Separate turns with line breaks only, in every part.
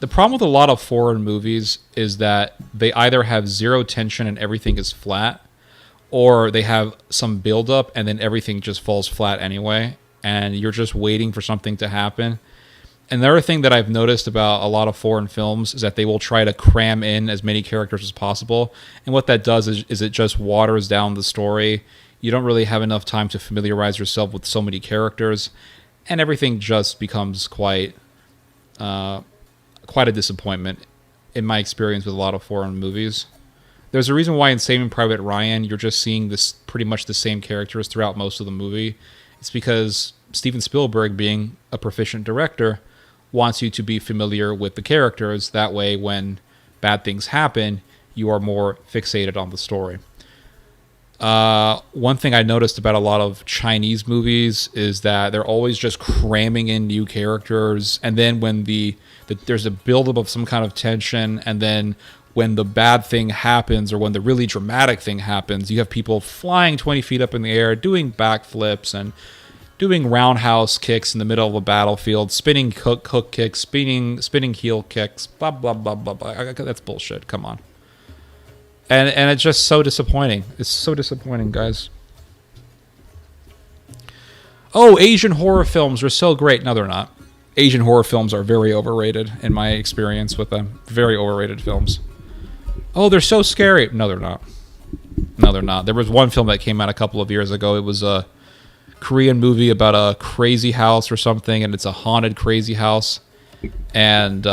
The problem with a lot of foreign movies is that they either have zero tension and everything is flat, or they have some buildup and then everything just falls flat anyway, and you're just waiting for something to happen. And the other thing that I've noticed about a lot of foreign films is that they will try to cram in as many characters as possible. And what that does is it just waters down the story. You don't really have enough time to familiarize yourself with so many characters. And everything just becomes quite a disappointment in my experience with a lot of foreign movies. There's a reason why in Saving Private Ryan, you're just seeing this pretty much the same characters throughout most of the movie. It's because Steven Spielberg, being a proficient director, wants you to be familiar with the characters. That way, when bad things happen, you are more fixated on the story. One thing I noticed about a lot of Chinese movies is that they're always just cramming in new characters, and then when there's a buildup of some kind of tension, and then when the bad thing happens or when the really dramatic thing happens, you have people flying 20 feet up in the air, doing backflips and doing roundhouse kicks in the middle of a battlefield, spinning hook kicks, spinning heel kicks, blah, blah, blah, blah, blah. That's bullshit. Come on. And it's just so disappointing. It's so disappointing, guys. Oh, Asian horror films are so great. No, they're not. Asian horror films are very overrated in my experience with them. Very overrated films. Oh, they're so scary. No, they're not. No, they're not. There was one film that came out a couple of years ago. It was a Korean movie about a crazy house or something, and it's a haunted crazy house, and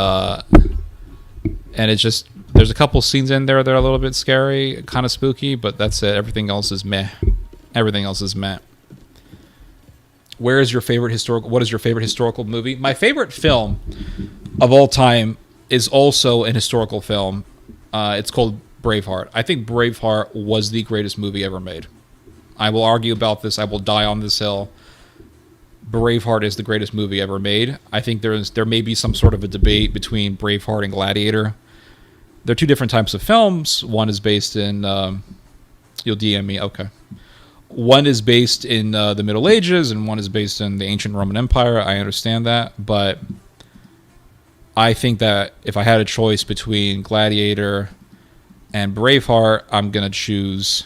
it's just, there's a couple scenes in there that are a little bit scary, kind of spooky, but that's it. Everything else is meh. Everything else is meh. What is your favorite historical movie? My favorite film of all time is also an historical film. It's called Braveheart. I think Braveheart was the greatest movie ever made. I will argue about this. I will die on this hill. Braveheart is the greatest movie ever made. I think there may be some sort of a debate between Braveheart and Gladiator. They're two different types of films. One is based in... you'll DM me. Okay. One is based in the Middle Ages, and one is based in the ancient Roman Empire. I understand that. But I think that if I had a choice between Gladiator and Braveheart, I'm going to choose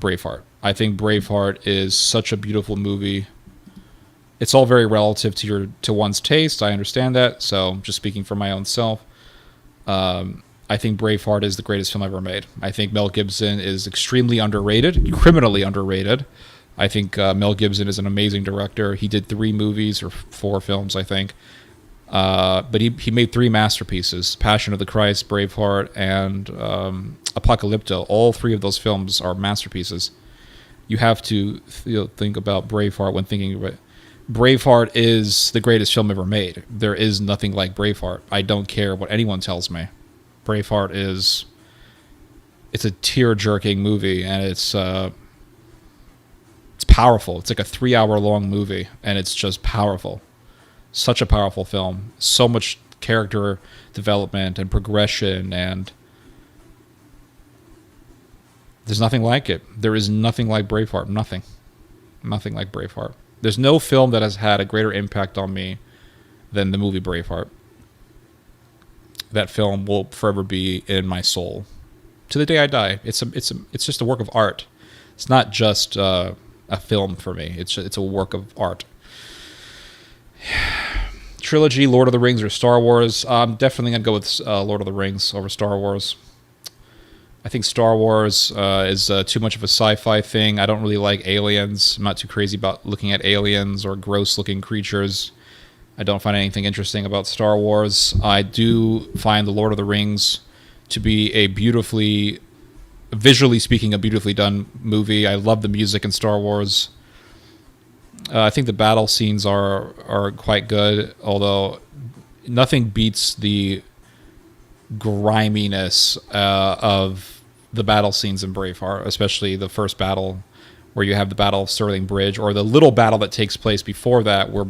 Braveheart. I think Braveheart is such a beautiful movie. It's all very relative to one's taste. I understand that. So just speaking for my own self, I think Braveheart is the greatest film ever made. I think Mel Gibson is extremely underrated, criminally underrated. I think Mel Gibson is an amazing director. He did 3 movies or 4 films, I think. But he made 3 masterpieces: Passion of the Christ, Braveheart, and Apocalypto. All 3 of those films are masterpieces. You have to think about Braveheart when thinking about it. Braveheart is the greatest film ever made. There is nothing like Braveheart. I don't care what anyone tells me. Braveheart it's a tear-jerking movie, and it's powerful. It's like a 3-hour-long movie, and it's just powerful. Such a powerful film. So much character development and progression, and there's nothing like it. There is nothing like Braveheart. Nothing. Nothing like Braveheart. There's no film that has had a greater impact on me than the movie Braveheart. That film will forever be in my soul to the day I die. It's just a work of art. It's not just a film for me. It's a work of art. Trilogy, Lord of the Rings or Star Wars? I'm definitely going to go with Lord of the Rings over Star Wars. I think Star Wars is too much of a sci-fi thing. I don't really like aliens. I'm not too crazy about looking at aliens or gross-looking creatures. I don't find anything interesting about Star Wars. I do find The Lord of the Rings to be visually speaking, a beautifully done movie. I love the music in Star Wars. I think the battle scenes are quite good, although nothing beats the griminess of the battle scenes in Braveheart, especially the first battle where you have the Battle of Stirling Bridge, or the little battle that takes place before that where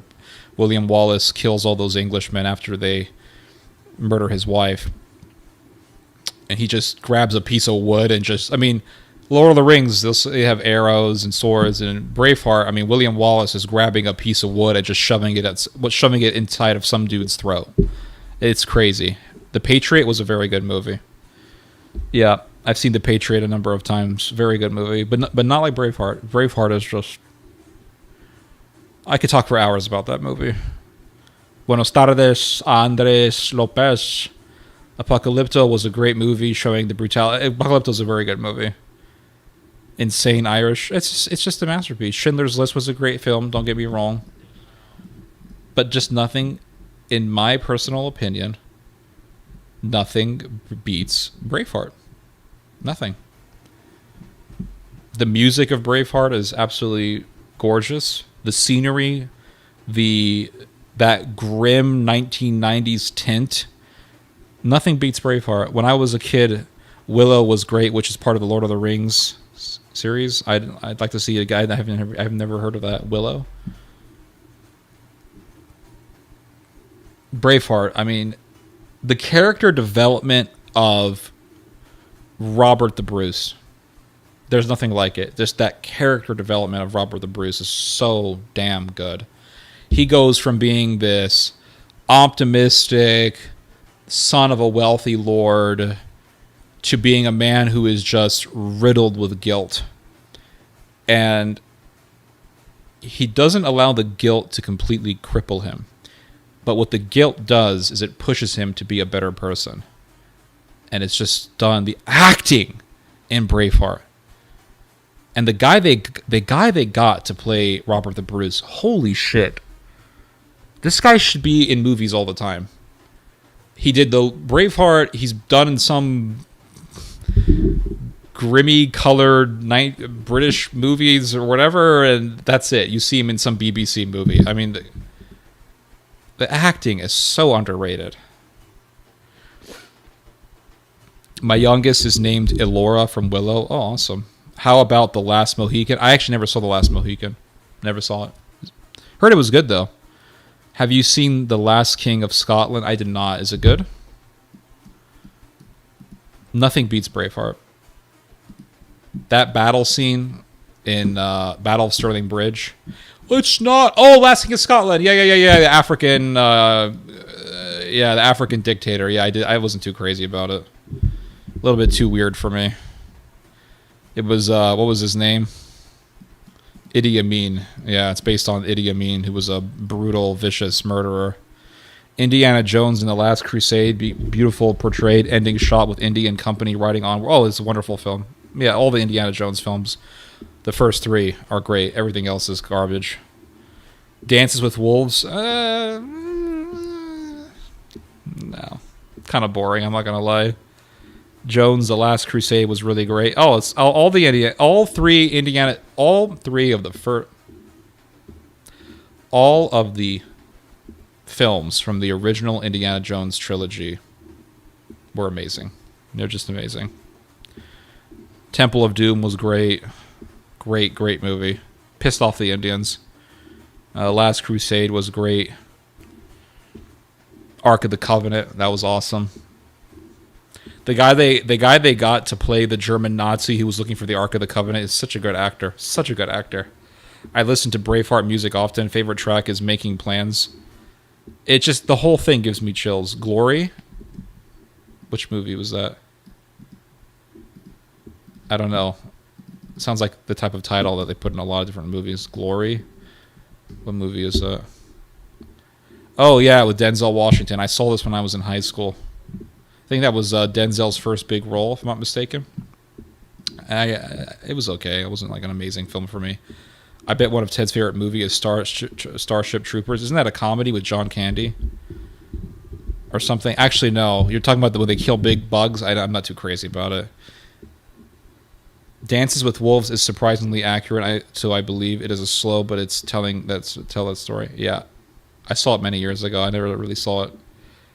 William Wallace kills all those Englishmen after they murder his wife. And he just grabs a piece of wood and Lord of the Rings, they have arrows and swords, and Braveheart, William Wallace is grabbing a piece of wood and just shoving it inside of some dude's throat. It's crazy. The Patriot was a very good movie. Yeah, I've seen The Patriot a number of times. Very good movie, but not like Braveheart. Braveheart is just... I could talk for hours about that movie. Buenos tardes, Andres Lopez. Apocalypto was a great movie showing the brutality. Apocalypto is a very good movie. Insane Irish. It's just a masterpiece. Schindler's List was a great film, don't get me wrong. But just nothing, in my personal opinion, nothing beats Braveheart. Nothing. The music of Braveheart is absolutely gorgeous. The scenery, that grim 1990s tint, nothing beats Braveheart. When I was a kid, Willow was great, which is part of the Lord of the Rings series. I'd like to see a guy that I've never heard of that. Willow. Braveheart. I mean, the character development of Robert the Bruce. There's nothing like it. Just that character development of Robert the Bruce is so damn good. He goes from being this optimistic son of a wealthy lord to being a man who is just riddled with guilt. And he doesn't allow the guilt to completely cripple him. But what the guilt does is it pushes him to be a better person. And it's just done. The acting in Braveheart. And the guy they got to play Robert the Bruce, holy shit. This guy should be in movies all the time. He did the Braveheart. He's done in some grimy colored British movies or whatever, and that's it. You see him in some BBC movie. I mean, the acting is so underrated. My youngest is named Elora from Willow. Oh, awesome. How about The Last Mohican? I actually never saw The Last Mohican. Never saw it. Heard it was good, though. Have you seen The Last King of Scotland? I did not. Is it good? Nothing beats Braveheart. That battle scene in Battle of Stirling Bridge. It's not... Oh, Last King of Scotland. Yeah. The African... the African dictator. Yeah, I wasn't too crazy about it. A little bit too weird for me. It was... what was his name? Idi Amin. Yeah, it's based on Idi Amin, who was a brutal, vicious murderer. Indiana Jones in The Last Crusade, beautiful portrayed ending shot with Indy and company riding on. Oh, it's a wonderful film. Yeah, all the Indiana Jones films, the first three are great. Everything else is garbage. Dances with Wolves, no, kind of boring. I'm not gonna lie. Jones, The Last Crusade was really great. Oh, it's all of the films from the original Indiana Jones trilogy were amazing. They're just amazing. Temple of Doom was great. Great movie. Pissed off the Indians. Last Crusade was great. Ark of the Covenant, that was awesome. The guy they got to play the German Nazi who was looking for the Ark of the Covenant is such a good actor. Such a good actor. I listen to Braveheart music often. Favorite track is Making Plans. It just, the whole thing gives me chills. Glory? Which movie was that? I don't know. It sounds like the type of title that they put in a lot of different movies. Glory? What movie is that? Oh, yeah, with Denzel Washington. I saw this when I was in high school. I think that was Denzel's first big role, if I'm not mistaken. It was okay. It wasn't like an amazing film for me. I bet one of Ted's favorite movies is Starship Troopers. Isn't that a comedy with John Candy? Or something? Actually, no. You're talking about when they kill big bugs? I'm not too crazy about it. Dances with Wolves is surprisingly accurate, so I believe it is a slow, but it's tell that story. Yeah. I saw it many years ago. I never really saw it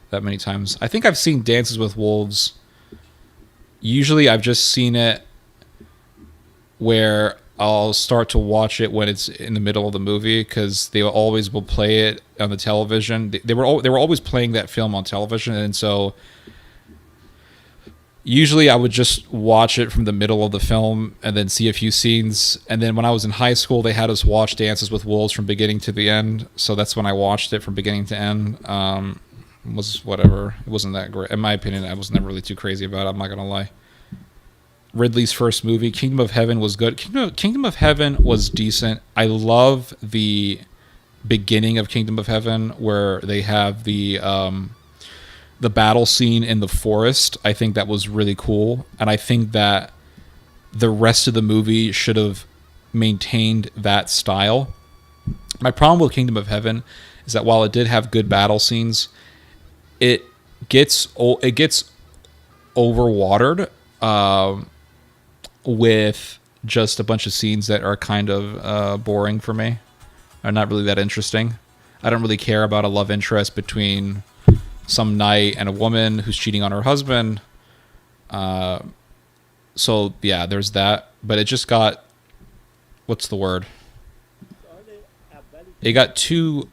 that many times. I think I've seen Dances with Wolves. Usually I've just seen it where I'll start to watch it when it's in the middle of the movie because they always will play it on the television. They were always playing that film on television, and so usually I would just watch it from the middle of the film and then see a few scenes. And then when I was in high school, they had us watch Dances with Wolves from beginning to the end. So that's when I watched it from beginning to end. was whatever. It wasn't that great. In my opinion, I was never really too crazy about it. I'm not going to lie. Ridley's first movie, Kingdom of Heaven, was good. Kingdom of Heaven was decent. I love the beginning of Kingdom of Heaven where they have the battle scene in the forest. I think that was really cool. And I think that the rest of the movie should have maintained that style. My problem with Kingdom of Heaven is that while it did have good battle scenes, it gets overwatered with just a bunch of scenes that are kind of boring for me. Are not really that interesting. I don't really care about a love interest between some knight and a woman who's cheating on her husband. So yeah, there's that. But it just got, what's the word? It got too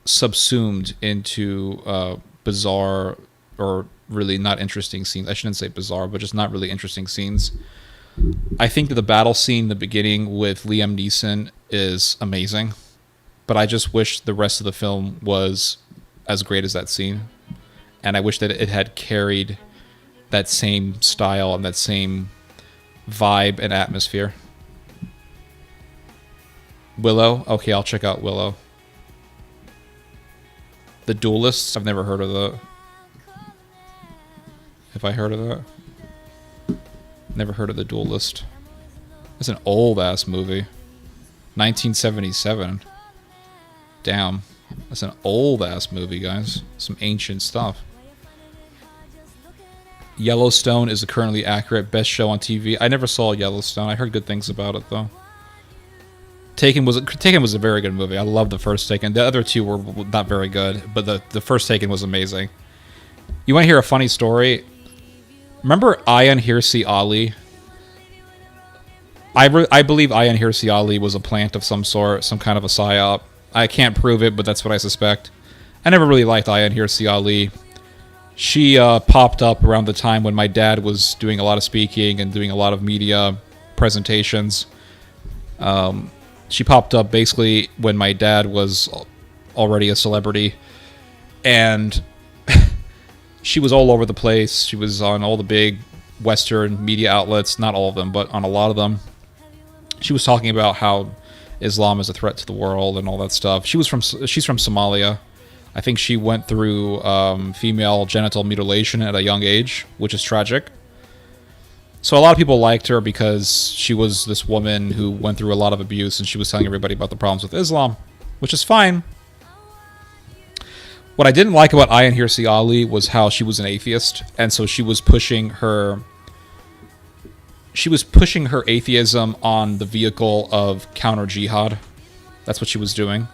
subsumed into bizarre or really not interesting scenes. I shouldn't say bizarre, but just not really interesting scenes. I think that the battle scene in the beginning with Liam Neeson is amazing, but I just wish the rest of the film was as great as that scene. And I wish that it had carried that same style and that same vibe and atmosphere. Willow? Okay, I'll check out Willow. The Duelists? I've never heard of that. Have I heard of that? Never heard of The Duelist. That's an old-ass movie. 1977. Damn. That's an old-ass movie, guys. Some ancient stuff. Yellowstone is the currently accurate best show on TV. I never saw Yellowstone. I heard good things about it, though. Taken was a very good movie. I love the first Taken. The other two were not very good, but the first Taken was amazing. You want to hear a funny story? Remember Ayaan Hirsi Ali? I believe Ayaan Hirsi Ali was a plant of some sort, some kind of a psyop. I can't prove it, but that's what I suspect. I never really liked Ayaan Hirsi Ali. She popped up around the time when my dad was doing a lot of speaking and doing a lot of media presentations. She popped up basically when my dad was already a celebrity. And she was all over the place. She was on all the big Western media outlets. Not all of them, but on a lot of them. She was talking about how Islam is a threat to the world and all that stuff. She's from Somalia. I think she went through female genital mutilation at a young age, which is tragic. So a lot of people liked her because she was this woman who went through a lot of abuse and she was telling everybody about the problems with Islam, which is fine. What I didn't like about Ayaan Hirsi Ali was how she was an atheist, and so she was pushing her atheism on the vehicle of counter-jihad. That's what she was doing.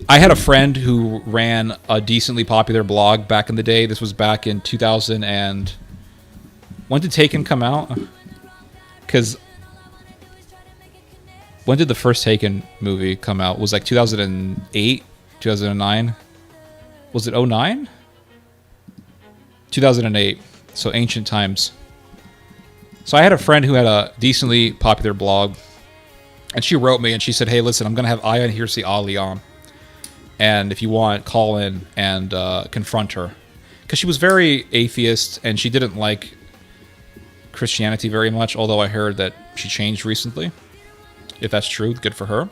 I had a friend who ran a decently popular blog back in the day. This was back in 2000 and... When did Taken come out? Because... When did the first Taken movie come out? It was like 2008? 2009? Was it 09? 2008. So ancient times. So I had a friend who had a decently popular blog. And she wrote me and she said, hey, listen, I'm going to have Ayaan Hirsi Ali on. And if you want, call in and confront her. Because she was very atheist and she didn't like Christianity very much. Although I heard that she changed recently. If that's true, good for her.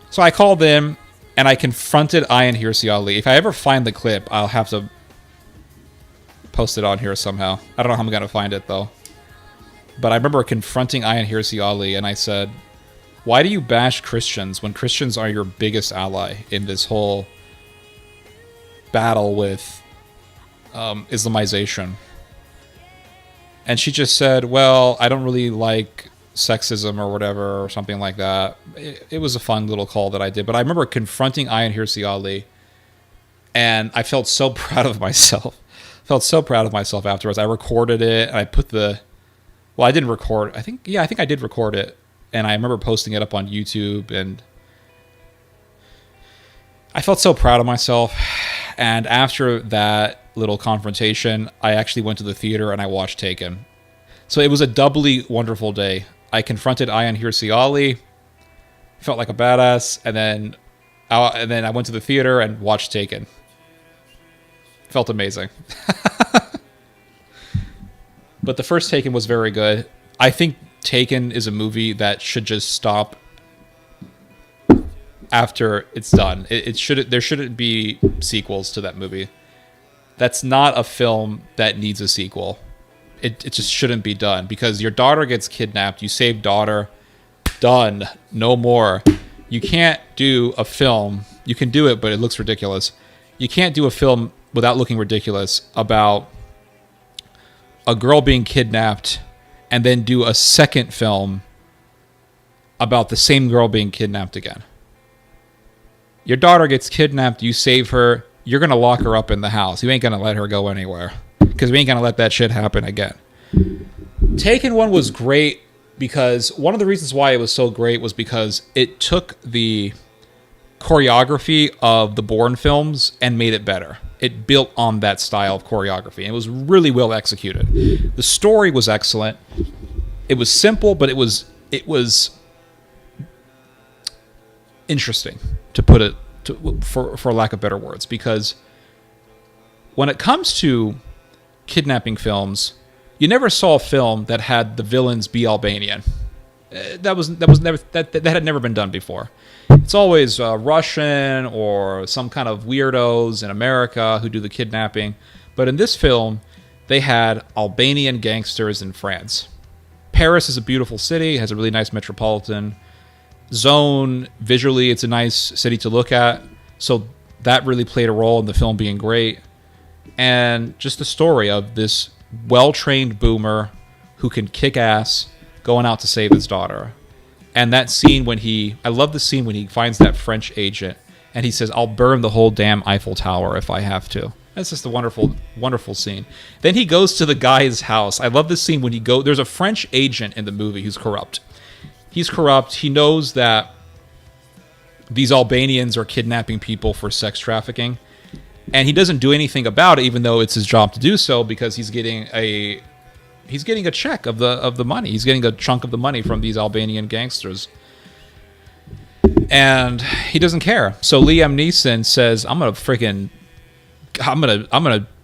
So I called in and I confronted Ayaan Hirsi Ali. If I ever find the clip, I'll have to post it on here somehow. I don't know how I'm going to find it though. But I remember confronting Ayaan Hirsi Ali and I said, why do you bash Christians when Christians are your biggest ally in this whole battle with Islamization? And she just said, well, I don't really like sexism or whatever or something like that. It was a fun little call that I did. But I remember confronting Ayaan Hirsi Ali and I felt so proud of myself. Felt so proud of myself afterwards. I recorded it and I put the... Well, I didn't record... I think I did record it. And I remember posting it up on YouTube, and I felt so proud of myself. And after that little confrontation, I actually went to the theater and I watched Taken. So it was a doubly wonderful day. I confronted Ayaan Hirsi Ali, felt like a badass, and then I went to the theater and watched Taken. Felt amazing. But the first Taken was very good. I think Taken is a movie that should just stop after it's done. There shouldn't be sequels to that movie. That's not a film that needs a sequel. It just shouldn't be done, because your daughter gets kidnapped. You save daughter. Done. No more. You can't do a film. You can do it, but it looks ridiculous. You can't do a film without looking ridiculous about a girl being kidnapped and then do a second film about the same girl being kidnapped again. Your daughter gets kidnapped. You save her. You're going to lock her up in the house. You ain't going to let her go anywhere, because we ain't going to let that shit happen again. Taken 1 was great, because one of the reasons why it was so great was because it took the choreography of the Bourne films and made it better. It built on that style of choreography, and it was really well executed. The story was excellent. It was simple, but it was interesting, to put it for lack of better words, because when it comes to kidnapping films, you never saw a film that had the villains be Albanian. That had never been done before. It's always Russian or some kind of weirdos in America who do the kidnapping. But in this film, they had Albanian gangsters in France. Paris is a beautiful city, has a really nice metropolitan zone. Visually, it's a nice city to look at. So that really played a role in the film being great. And just the story of this well-trained boomer who can kick ass going out to save his daughter. And that scene I love the scene when he finds that French agent and he says, "I'll burn the whole damn Eiffel Tower if I have to." That's just a wonderful, wonderful scene. Then he goes to the guy's house. I love this scene when there's a French agent in the movie who's corrupt. He's corrupt. He knows that these Albanians are kidnapping people for sex trafficking. And he doesn't do anything about it, even though it's his job to do so, because he's getting a check of the money. He's getting a chunk of the money from these Albanian gangsters, and he doesn't care. So Liam Neeson says, "I'm gonna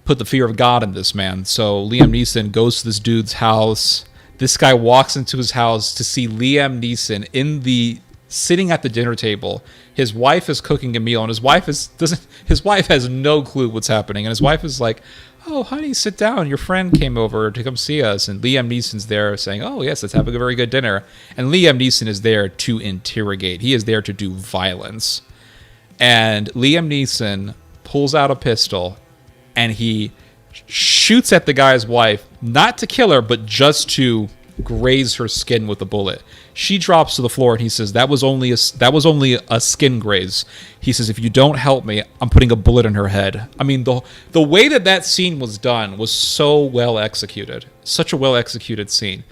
put the fear of God in this man." So Liam Neeson goes to this dude's house. This guy walks into his house to see Liam Neeson sitting at the dinner table. His wife is cooking a meal, and his wife has no clue what's happening. And his wife is like, "Oh, honey, sit down. Your friend came over to come see us." And Liam Neeson's there saying, "Oh, yes, let's have a very good dinner." And Liam Neeson is there to interrogate. He is there to do violence. And Liam Neeson pulls out a pistol, and he shoots at the guy's wife, not to kill her, but just to graze her skin with a bullet. She drops to the floor, and he says, that was only a skin graze. He says, "If you don't help me, I'm putting a bullet in her head." I mean, the way that scene was done was so well executed. Such a well executed scene.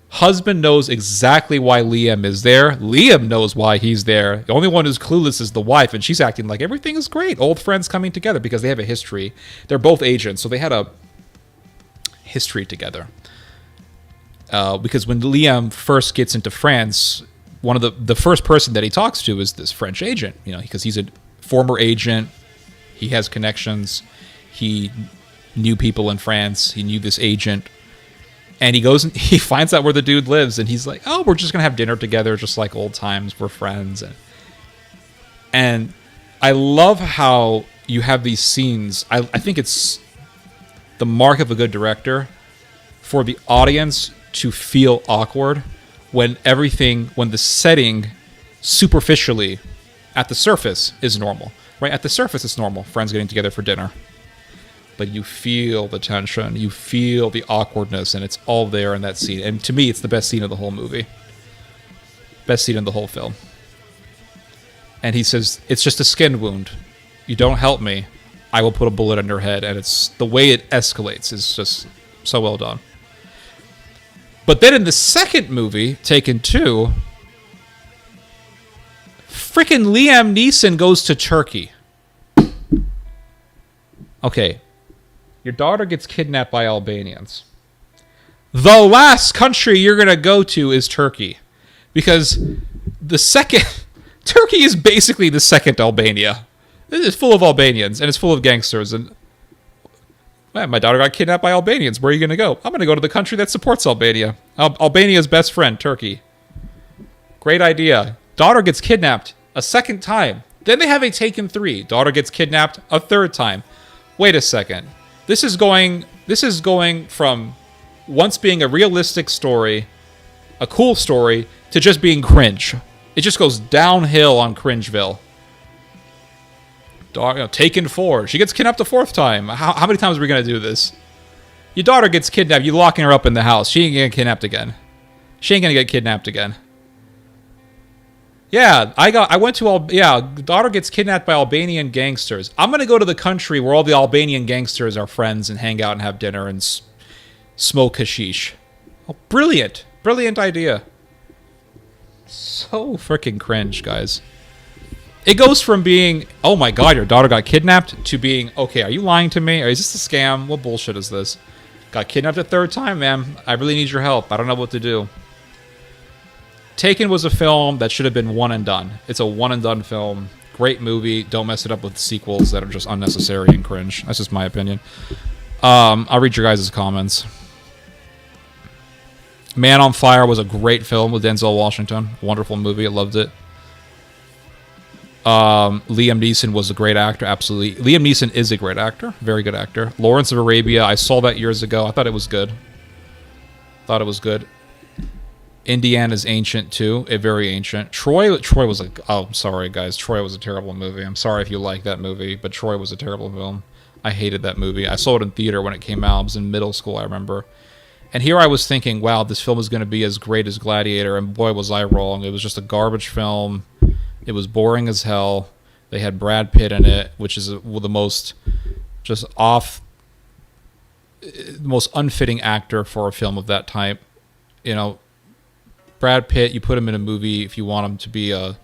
Husband knows exactly why Liam is there. Liam knows why he's there. The only one who's clueless is the wife, and she's acting like everything is great. Old friends coming together because they have a history. They're both agents, so they had a history together. Because when Liam first gets into France, one of the first person that he talks to is this French agent, because he's a former agent. He has connections. He knew people in France. He knew this agent. And he goes and he finds out where the dude lives, and he's like, "Oh, we're just going to have dinner together just like old times. We're friends." And I love how you have these scenes. I think it's the mark of a good director for the audience to feel awkward when the setting superficially at the surface is normal, right? At the surface it's normal, friends getting together for dinner. But you feel the tension, you feel the awkwardness, and it's all there in that scene. And to me, it's the best scene of the whole movie. Best scene in the whole film. And he says, "It's just a skin wound. You don't help me, I will put a bullet in her head." And it's the way it escalates is just so well done. But then in the second movie, Taken 2, frickin' Liam Neeson goes to Turkey. Okay, your daughter gets kidnapped by Albanians. The last country you're going to go to is Turkey. Because Turkey is basically the second Albania. It's full of Albanians, and it's full of gangsters. And Man, my daughter got kidnapped by Albanians. Where are you going to go? I'm going to go to the country that supports Albania. Albania's best friend, Turkey. Great idea. Daughter gets kidnapped a second time. Then they have a Taken 3. Daughter gets kidnapped a third time. Wait a second. This is going from once being a realistic story, a cool story, to just being cringe. It just goes downhill on Cringeville. Taken 4. She gets kidnapped a fourth time. How many times are we going to do this? Your daughter gets kidnapped. You're locking her up in the house. She ain't getting kidnapped again. She ain't going to get kidnapped again. Yeah, daughter gets kidnapped by Albanian gangsters. I'm going to go to the country where all the Albanian gangsters are friends and hang out and have dinner and smoke hashish. Oh, brilliant. Brilliant idea. So freaking cringe, guys. It goes from being, oh my god, your daughter got kidnapped, to being, okay, are you lying to me? Or is this a scam? What bullshit is this? Got kidnapped a third time, man. I really need your help. I don't know what to do. Taken was a film that should have been one and done. It's a one and done film. Great movie. Don't mess it up with sequels that are just unnecessary and cringe. That's just my opinion. I'll read your guys' comments. Man on Fire was a great film with Denzel Washington. Wonderful movie. I loved it. Liam Neeson was a great actor. Absolutely. Liam Neeson is a great actor. Very good actor. Lawrence of Arabia. I saw that years ago. I thought it was good. Indiana's ancient too. Very ancient. Troy was I'm sorry guys. Troy was a terrible movie. I'm sorry if you like that movie, but Troy was a terrible film. I hated that movie. I saw it in theater when it came out. I was in middle school, I remember. And here I was thinking, wow, this film is going to be as great as Gladiator, and boy was I wrong. It was just a garbage film. It was boring as hell. They had Brad Pitt in it, which is the most most unfitting actor for a film of that type. You know, Brad Pitt, you put him in a movie if you want him to be a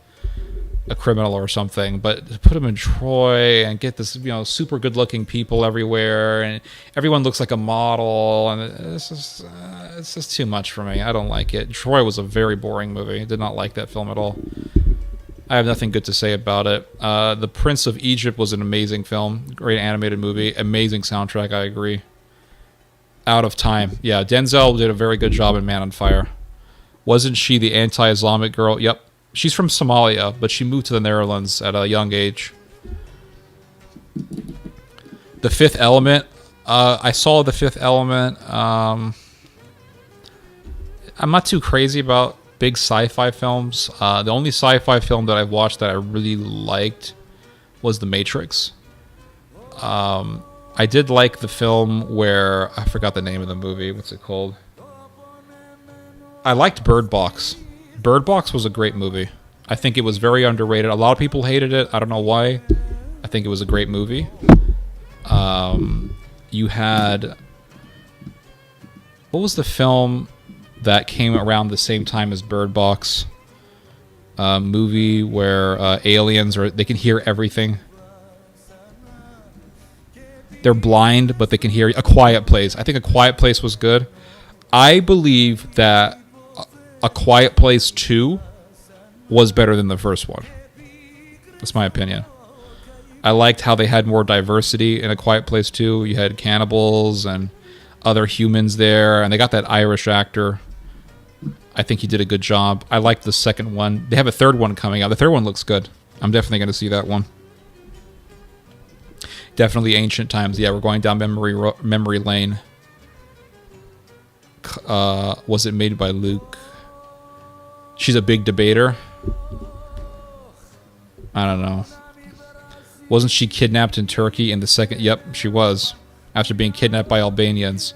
criminal or something, but to put him in Troy and get this, super good-looking people everywhere, and everyone looks like a model, and it's just too much for me. I don't like it. Troy was a very boring movie. I did not like that film at all. I have nothing good to say about it. The Prince of Egypt was an amazing film. Great animated movie. Amazing soundtrack, I agree. Out of Time. Yeah, Denzel did a very good job in Man on Fire. Wasn't she the anti-Islamic girl? Yep. She's from Somalia, but she moved to the Netherlands at a young age. The Fifth Element. I saw The Fifth Element. I'm not too crazy about big sci-fi films. The only sci-fi film that I've watched that I really liked was The Matrix. I did like the film where... I forgot the name of the movie. What's it called? I liked Bird Box. Bird Box was a great movie. I think it was very underrated. A lot of people hated it. I don't know why. I think it was a great movie. You had... What was the film that came around the same time as Bird Box? Movie where aliens, they can hear everything. They're blind, but they can hear... A Quiet Place. I think A Quiet Place was good. I believe that A Quiet Place 2 was better than the first one. That's my opinion. I liked how they had more diversity in A Quiet Place 2. You had cannibals and other humans there, and they got that Irish actor. I think he did a good job. I liked the second one. They have a third one coming out. The third one looks good. I'm definitely going to see that one. Definitely Ancient Times. Yeah, we're going down memory lane. Was it made by Luke? She's a big debater. I don't know. Wasn't she kidnapped in Turkey in the second? Yep, she was. After being kidnapped by Albanians.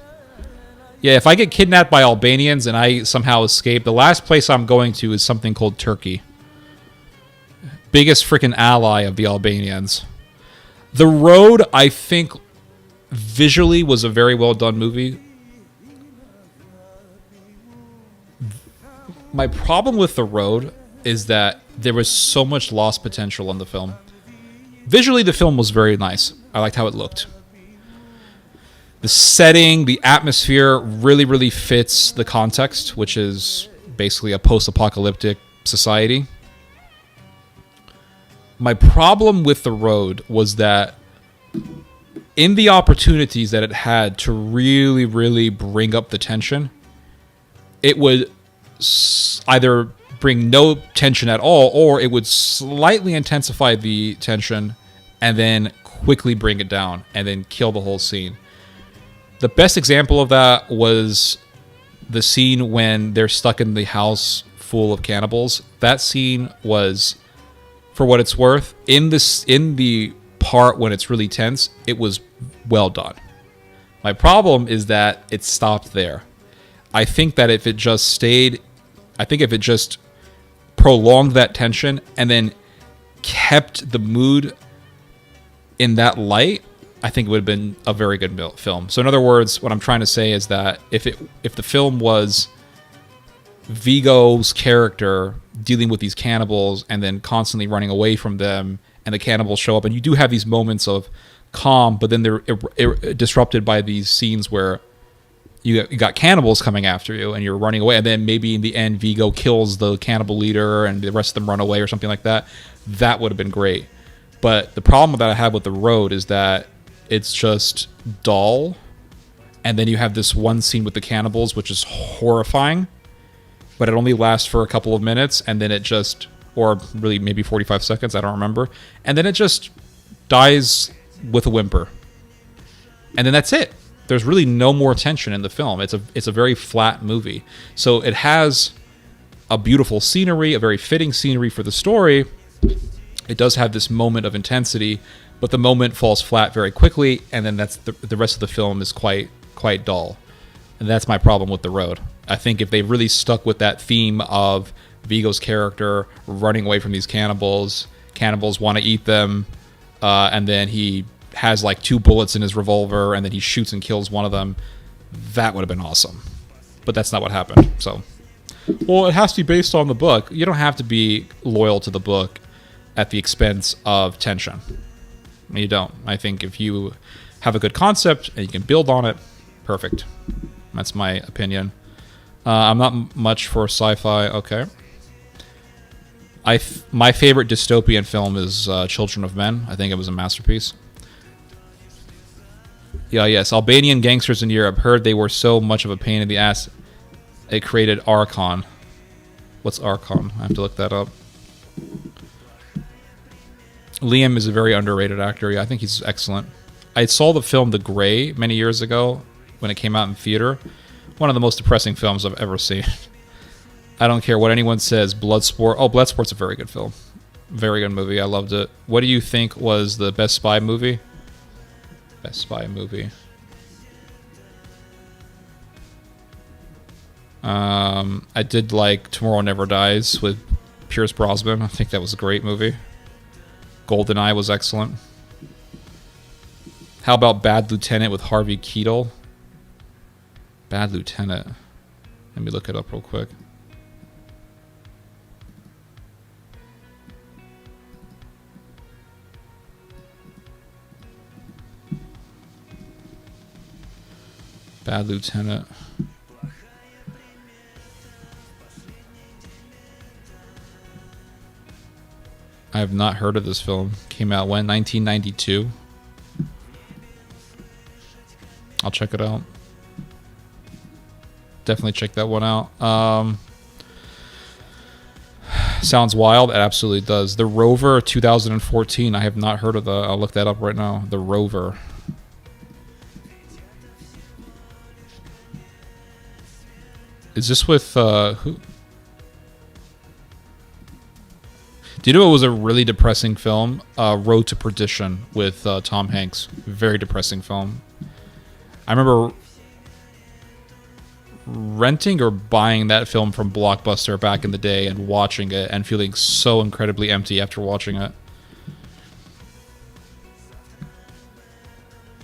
Yeah, if I get kidnapped by Albanians and I somehow escape, the last place I'm going to is something called Turkey. Biggest freaking ally of the Albanians. The Road, I think, visually was a very well done movie. My problem with The Road is that there was so much lost potential in the film. Visually, the film was very nice. I liked how it looked. The setting, the atmosphere really, really fits the context, which is basically a post-apocalyptic society. My problem with The Road was that in the opportunities that it had to really, really bring up the tension, it would either bring no tension at all, or it would slightly intensify the tension and then quickly bring it down and then kill the whole scene. The best example of that was the scene when they're stuck in the house full of cannibals. That scene was, for what it's worth, in the part when it's really tense, it was well done. My problem is that it stopped there. I think that if it just prolonged that tension and then kept the mood in that light, I think it would have been a very good film. So in other words, what I'm trying to say is that if the film was Viggo's character dealing with these cannibals and then constantly running away from them, and the cannibals show up, and you do have these moments of calm, but then they're disrupted by these scenes where you got cannibals coming after you and you're running away, and then maybe in the end Viggo kills the cannibal leader and the rest of them run away or something like that. That would have been great. But the problem that I have with The Road is that it's just dull, and then you have this one scene with the cannibals which is horrifying, but it only lasts for a couple of minutes, and then it just, or really maybe 45 seconds, I don't remember, and then it just dies with a whimper, and then that's it. There's really no more tension in the film. It's a very flat movie. So it has a beautiful scenery, a very fitting scenery for the story. It does have this moment of intensity, but the moment falls flat very quickly, and then that's the rest of the film is quite dull. And that's my problem with The Road. I think if they really stuck with that theme of Viggo's character running away from these cannibals want to eat them, and then he has like 2 bullets in his revolver, and then he shoots and kills one of them, that would have been awesome. But that's not what happened. So, well, it has to be based on the book. You don't have to be loyal to the book at the expense of tension. You don't. I think if you have a good concept and you can build on it, perfect. That's my opinion. I'm not much for sci-fi. Okay. My favorite dystopian film is Children of Men. I think it was a masterpiece. Yeah, yes. Albanian gangsters in Europe. Heard they were so much of a pain in the ass. It created Archon. What's Archon? I have to look that up. Liam is a very underrated actor. Yeah, I think he's excellent. I saw the film The Grey many years ago when it came out in theater. One of the most depressing films I've ever seen. I don't care what anyone says. Bloodsport. Oh, Bloodsport's a very good film. Very good movie. I loved it. What do you think was the best spy movie? Best spy movie. I did like Tomorrow Never Dies with Pierce Brosnan. I think that was a great movie. GoldenEye was excellent. How about Bad Lieutenant with Harvey Keitel? Bad Lieutenant. Let me look it up real quick. Bad Lieutenant. I have not heard of this film. Came out when? 1992. I'll check it out. Definitely check that one out. Sounds wild. It absolutely does. The Rover 2014. I have not heard of that. I'll look that up right now. The Rover. Is this with who? Do you know it was a really depressing film? Road to Perdition with Tom Hanks. Very depressing film. I remember renting or buying that film from Blockbuster back in the day and watching it and feeling so incredibly empty after watching it.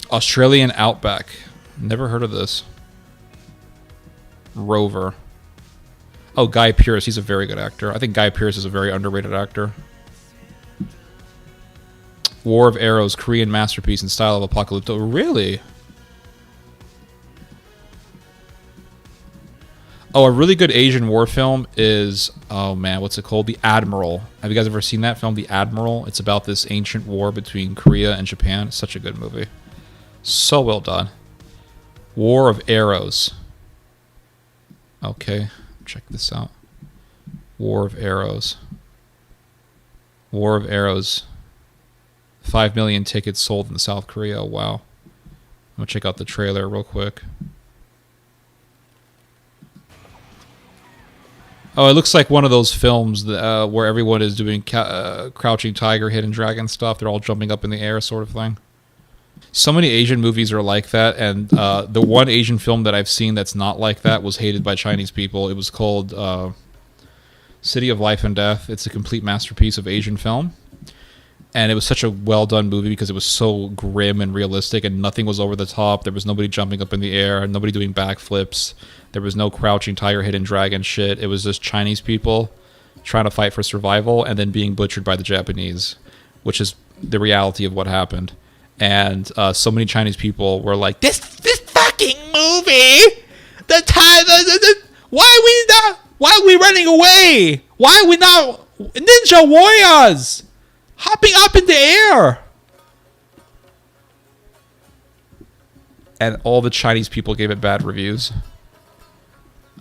Australian Outback. Never heard of this. Rover. Oh, Guy Pearce. He's a very good actor. I think Guy Pearce is a very underrated actor. War of Arrows, Korean masterpiece in style of apocalypto. Really? Oh, a really good Asian war film is, oh man, what's it called? The Admiral. Have you guys ever seen that film, The Admiral? It's about this ancient war between Korea and Japan. It's such a good movie. So well done. War of Arrows. Okay, check this out. War of Arrows. War of Arrows. 5 million tickets sold in South Korea. Wow. I'm gonna check out the trailer real quick. Oh, it looks like one of those films that, where everyone is doing Crouching Tiger, Hidden Dragon stuff. They're all jumping up in the air sort of thing. So many Asian movies are like that, and the one Asian film that I've seen that's not like that was hated by Chinese people. It was called City of Life and Death. It's a complete masterpiece of Asian film. And it was such a well-done movie because it was so grim and realistic, and nothing was over the top. There was nobody jumping up in the air, nobody doing backflips. There was no Crouching Tiger, Hidden Dragon shit. It was just Chinese people trying to fight for survival and then being butchered by the Japanese, which is the reality of what happened. And so many Chinese people were like, this fucking movie, why are we running away? Why are we not ninja warriors hopping up in the air? And all the Chinese people gave it bad reviews.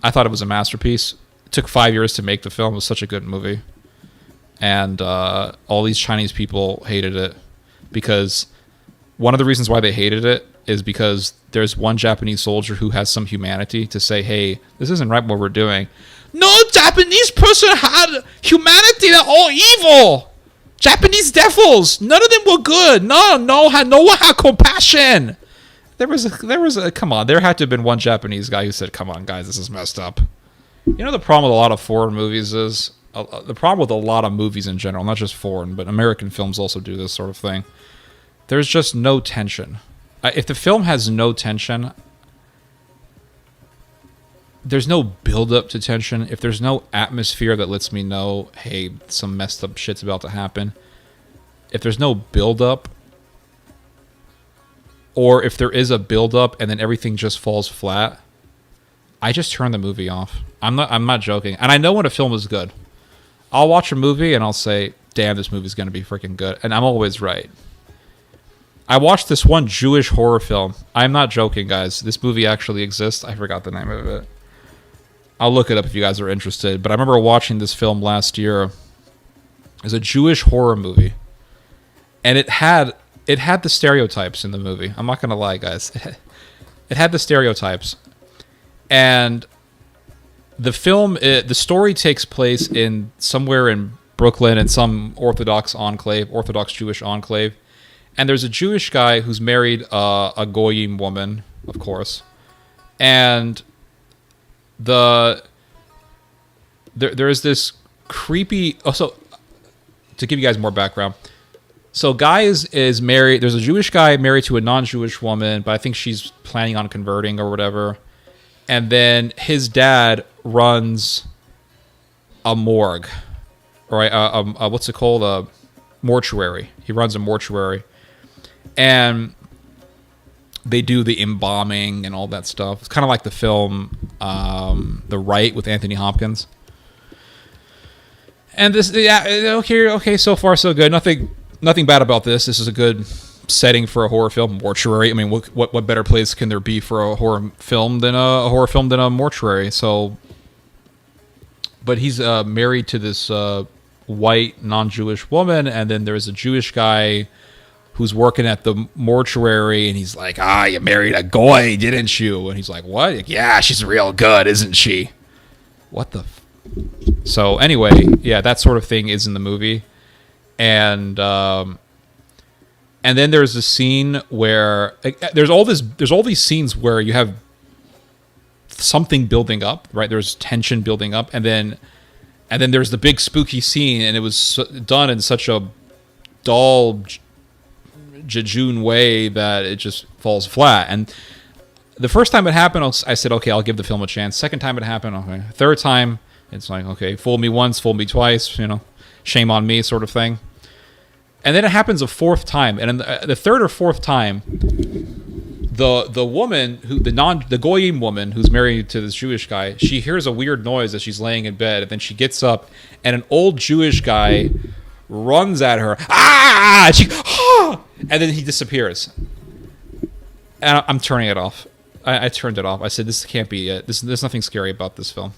I thought it was a masterpiece. It took 5 years to make the film. It was such a good movie. And all these Chinese people hated it because one of the reasons why they hated it is because there's one Japanese soldier who has some humanity to say, hey, this isn't right what we're doing. No Japanese person had humanity. They're all evil. Japanese devils. None of them were good. No one had compassion. There was a come on. There had to have been one Japanese guy who said, come on, guys, this is messed up. You know, the problem with a lot of foreign movies is, the problem with a lot of movies in general, not just foreign, but American films also do this sort of thing. There's just no tension. If the film has no tension, there's no build-up to tension. If there's no atmosphere that lets me know, hey, some messed up shit's about to happen. If there's no build-up, or if there is a build-up and then everything just falls flat, I just turn the movie off. I'm not joking. And I know when a film is good. I'll watch a movie and I'll say, damn, this movie's going to be freaking good. And I'm always right. I watched this one Jewish horror film. I'm not joking, guys. This movie actually exists. I forgot the name of it. I'll look it up if you guys are interested. But I remember watching this film last year. It was a Jewish horror movie. And it had the stereotypes in the movie. I'm not going to lie, guys. It had the stereotypes. And the film, the story takes place in somewhere in Brooklyn in some Orthodox Jewish enclave. And there's a Jewish guy who's married a Goyim woman, of course. And there is this creepy... Also, to give you guys more background. So guy is married... There's a Jewish guy married to a non-Jewish woman, but I think she's planning on converting or whatever. And then his dad runs a morgue. Right? What's it called? A mortuary. He runs a mortuary. And they do the embalming and all that stuff. It's kind of like the film The Rite with Anthony Hopkins. And this, yeah, okay, so far so good. Nothing bad about this. This is a good setting for a horror film. Mortuary. I mean, what better place can there be for a horror film than a mortuary? So, but he's married to this white non-Jewish woman, and then there's a Jewish guy who's working at the mortuary, and he's like, you married a goy, didn't you? And he's like, what? Like, yeah, she's real good, isn't she? What the... So anyway, yeah, that sort of thing is in the movie. And then there's a scene where... There's all these scenes where you have something building up, right? There's tension building up, and then there's the big spooky scene, and it was done in such a dull... jejune way that it just falls flat. And the first time it happened, I said, okay, I'll give the film a chance. Second time it happened, okay. Third time, it's like, okay, fool me once, fool me twice, shame on me sort of thing. And then it happens a fourth time. And in the third or fourth time, the woman, the Goyim woman who's married to this Jewish guy, she hears a weird noise as she's laying in bed, and then she gets up, and an old Jewish guy runs at her, and she, and then he disappears. And I'm turning it off. I turned it off. I said, this can't be it. There's nothing scary about this film.